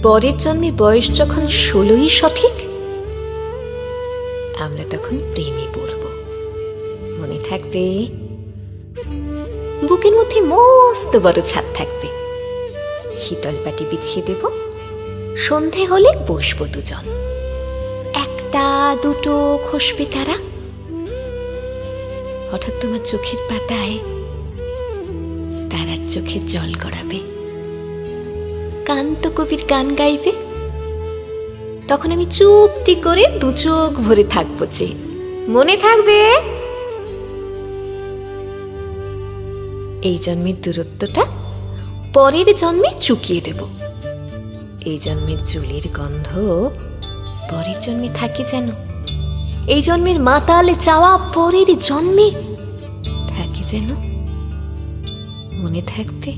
পরের জন্মে বয়স যখন 16ই সঠিক, আমরা তখন প্রেমে পড়ব। মনে থাকবে? বুকের মধ্যে মস্ত বড় ছাদ থাকবে, শীতল পাটি বিছিয়ে দেব, সন্ধে হলে বসবো দুজন, একটা দুটো খসবে তারা। হঠাৎ তোমার চোখের পাতায় তারার চোখের জল গড়াবে, কান্ত কবির গান গাইবে, তখন আমি চুপটি করে দু চোখ ভরে থাকবো যে। মনে থাকবে? এই জন্মের দূরত্বটা পরের জন্মে চুকিয়ে দেব। এই জন্মের চুলের গন্ধ পরের জন্মে থাকে যেন, এই জন্মের মাতালে চাওয়া পরের জন্মে থাকে যেন। মনে থাকবে?